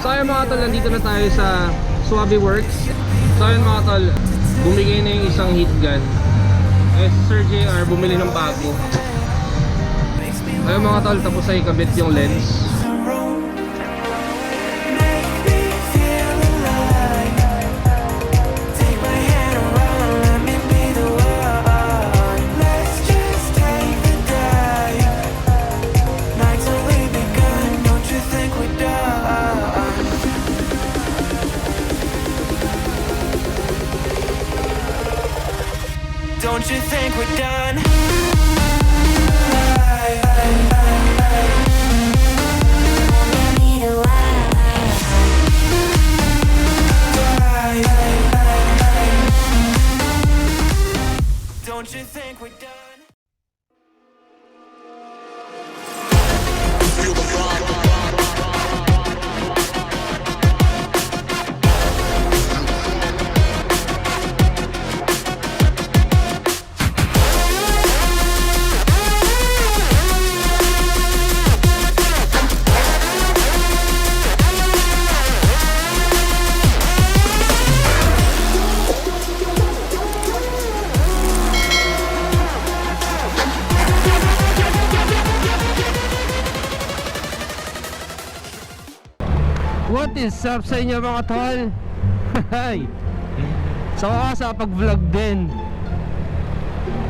So ayun mga tol, nandito na tayo sa Swabe Works. So ayun mga tol, bumigay na yung isang heat gun. Eh Sir JR bumili ng bago. Ayun mga tol, tapos ay kabit yung lens. Don't you think we're done? Don't you think we're done? Feel the vibe. What is up sa inyo mga tol? Hi! So sa pag-vlog din.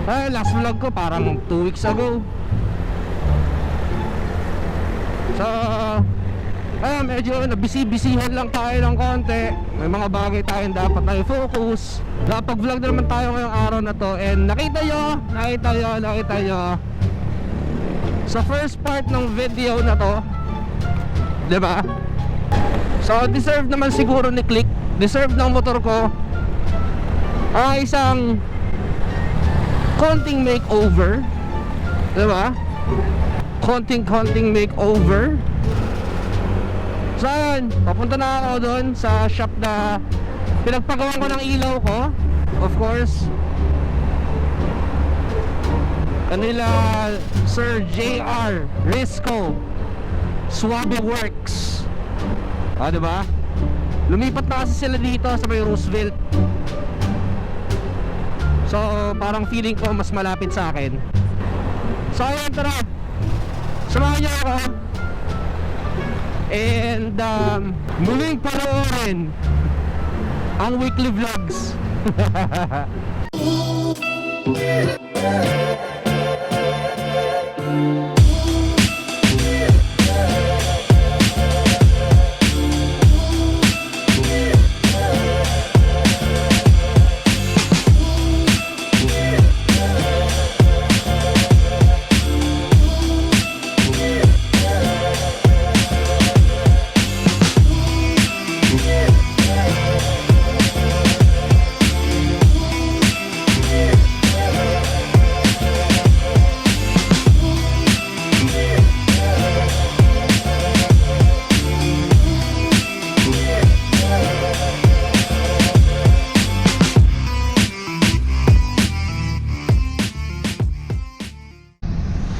Ay, last vlog ko parang 2 weeks ago. So medyo nabisi-bisihan lang tayo ng konti. May mga bagay tayong dapat tayo focus. Nakapag-vlog na naman tayo ngayong araw na to. And nakita nyo sa first part ng video na to, diba? So deserve naman siguro ni Click, deserve ng motor ko ay isang konting makeover, diba? Konting makeover. So ayun, papunta na ako doon sa shop na pinagpagawan ko ng ilaw ko. Of course, kanila Sir JR Risco Swabe Works. Diba? Lumipat na kasi sila dito sa may Roosevelt. So parang feeling ko mas malapit sa akin. So ayun, tara, samahan niyo ako. And muling panoorin ang weekly vlogs.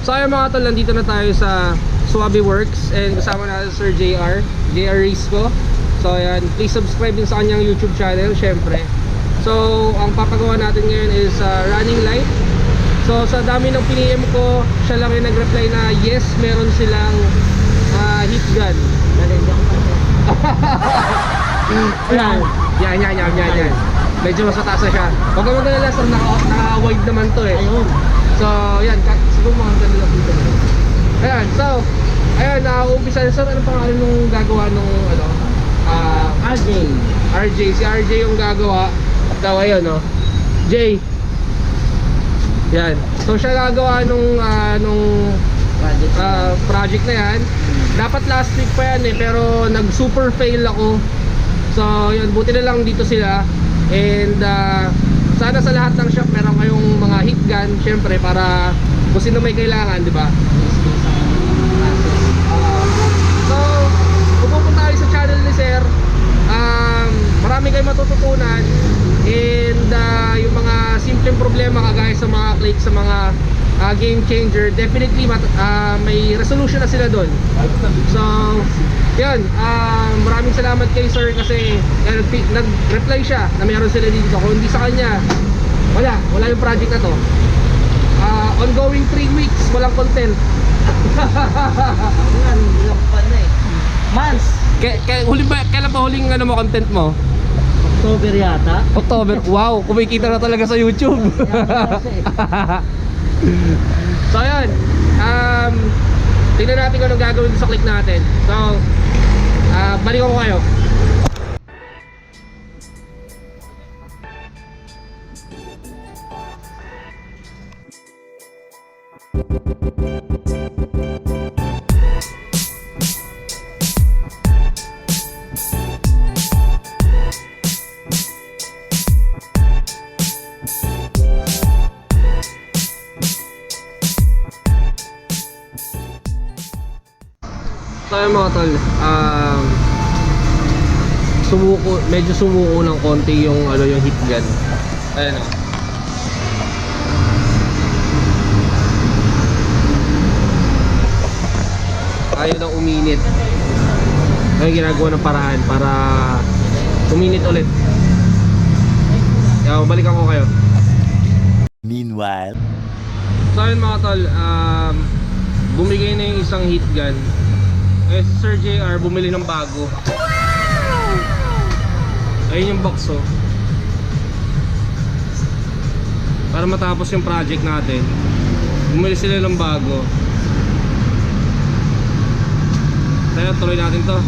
So ayun mga tol, nandito na tayo sa Swabe Works and kasama natin Sir JR Risco. So ayan, please subscribe din sa kanyang YouTube channel syempre. So ang papagawa natin ngayon is running light. So sa dami ng piniem ko, siya lang yung nag-reply na yes, meron silang heat gun. Yan. Medyo mas mataas na siya. Huwag ka magdala sir, naka-wide naman to eh. So yan, siguro mga ganda lang dito. Ayan, so ayan, nauumpisa na sir. Ano pangalan nung gagawa nung RJ, si RJ yung gagawa. Daw ayun no, J. Yan, so siya gagawa nung project na yan. Dapat last week pa yan eh, pero nag super fail ako. So yun, buti na lang dito sila. And sana sa lahat ng shop meron kayong mga heat gun syempre, para kung sino may kailangan, di ba? So kung pupunta kayo sa channel ni Sir, marami kayong matututunan. And yung mga simpleng problema kagaya sa mga click, sa mga game changer. Definitely may resolution na sila doon. So yun, maraming salamat kay sir kasi nag-reply siya na meron sila dito. Kung hindi sa kanya, wala yung project na to. Ongoing 3 weeks, walang content. Months. Kailan ba huling content mo? October yata. October. Wow, kumikita na talaga sa YouTube. So ayun, tingnan natin kung anong gagawin sa click natin. So balikan ko kayo. So ayun mga tol, medyo sumuko ng konti yung yung heat gun. Ayan o. Ayaw nang uminit. Ayun ginagawa ng paraan para uminit ulit. Kaya balikan ko kayo. Meanwhile, So ayun mga tol, bumigay na yung isang heat gun. Si Sir JR bumili ng bago. Ayun yung box oh. Para matapos yung project natin, bumili sila ng bago. Kaya tuloy natin to.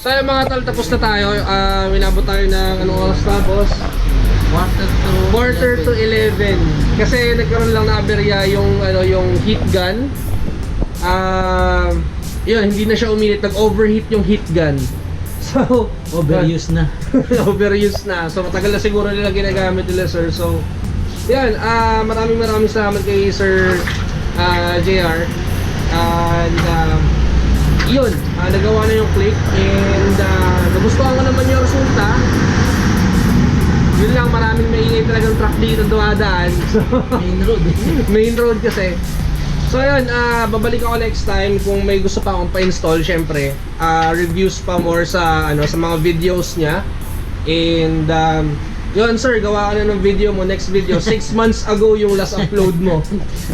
So ayun mga tol, tapos na tayo. Inabot tayo ng anong oras na boss? Quarter to 11. Kasi nagkaroon lang na aberya yung yung heat gun. Yun, hindi na siya uminit, nag-overheat yung heat gun. So Overuse na. overuse na. So matagal na siguro nila ginagamit nila sir. So yan, maraming salamat kay Sir JR. And yun, nagawa na yung click and nagustuhan ko naman yung resulta. Yun lang, maraming maingay talagang truck dito dumadaan. So, main road kasi. So yun, babalik ako next time kung may gusto pa akong pa-install. Syempre, reviews pa more sa sa mga videos niya. And yun sir, gawa ka na ng video mo, next video. 6 months ago yung last upload mo.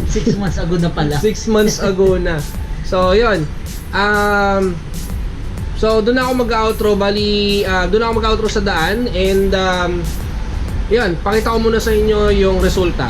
6 months ago na pala. 6 months ago na. So yun, so doon ako mag-outro. Bali, doon ako mag-outro sa daan. And yun, pakita ko muna sa inyo yung resulta.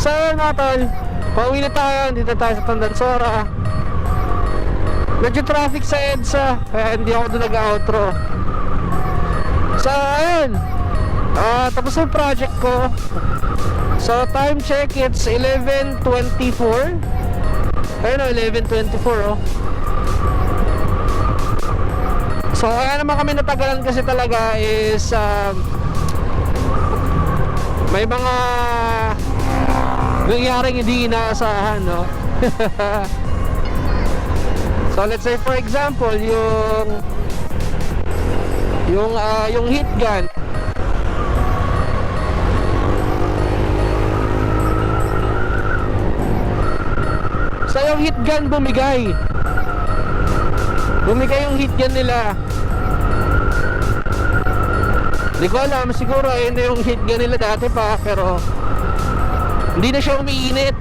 So yun mga tol, pauwi na tayo, dito tayo sa Tandansora. Medyo traffic sa EDSA, kaya hindi ako doon nag-outro. So ayun, tapos yung project ko. So time check, it's 11:24. Ayun o, 11:24 oh. So kaya naman kami natagalan kasi talaga is may mga nangyaring hindi inaasahan, no? So let's say for example, yung heat gun. So yung heat gun bumigay yung heat gun nila. Hindi ko alam, siguro ayun na yung heat gun nila dati pa, pero hindi na siya umiinit.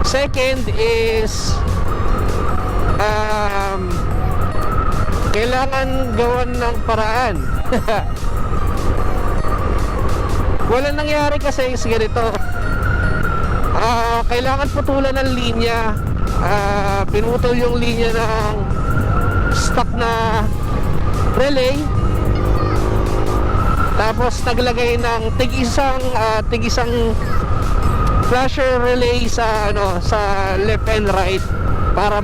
Second is kailangan gawan ng paraan. Wala nangyari kasi ganito. Kailangan putulan ng linya. Pinutol yung linya ng stock na relay. Tapos naglagay ng tig-isang flasher relay sa sa left and right para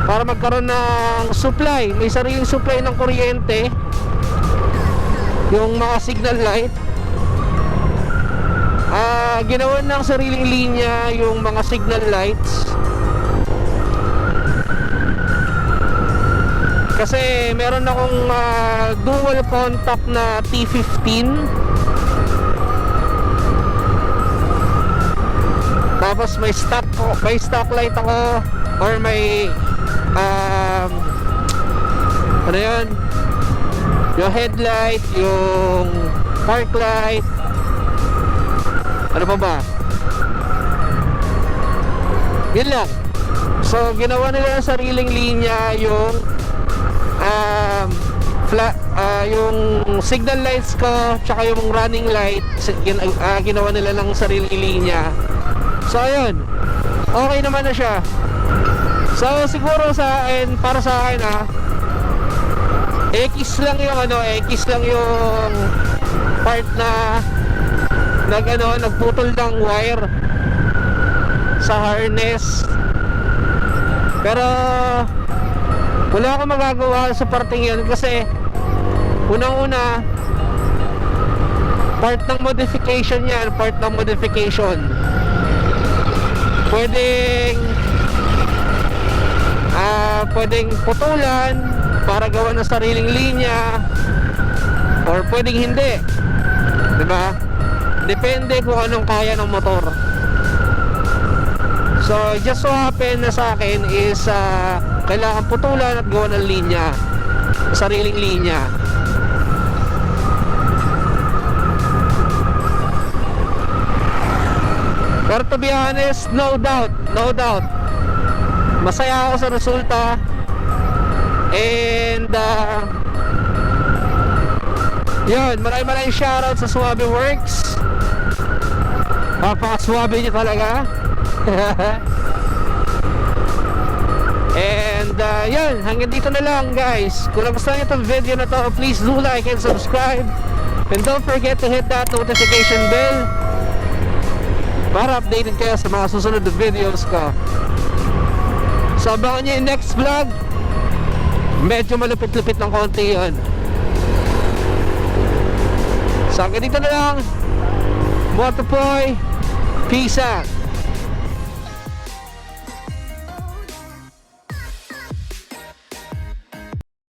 para magkaroon ng supply. May sariling supply ng kuryente yung mga signal light. Ginawan ng sariling linya yung mga signal lights kasi meron akong dual contact na T15. Tapos may stock light ako, or may ano yun, yung headlight, yung park light, ano pa ba, yun lang. So ginawa nila ng sariling linya yung yung signal lights ko, tsaka yung running light, ginawa nila ng sariling linya. So ayun, okay naman na siya. So siguro para sa akin X lang yung part na nagputol ng wire sa harness. Pero wala akong magagawa sa parting yun kasi unang-una part ng modification yan, pwedeng putulan para gawa ng sariling linya, or pwedeng hindi, diba? Depende kung anong kaya ng motor. So just so happen na sa akin is kailangan putulan at gawa ng linya, sariling linya. Pero to be honest, no doubt masaya ako sa resulta. And yun, maraming shoutout sa Swabe Works. Napaka-swabe niya talaga. And yun, hanggang dito na lang guys. Kung nagustuhan niyo itong video na to, please do like and subscribe. And don't forget to hit that notification bell para updated kayo sa mga susunod na videos ko. So abangan nyo yung next vlog. Medyo malupit-lupit ng konti yun. So hanggang dito na lang. MOTOPOY, peace out.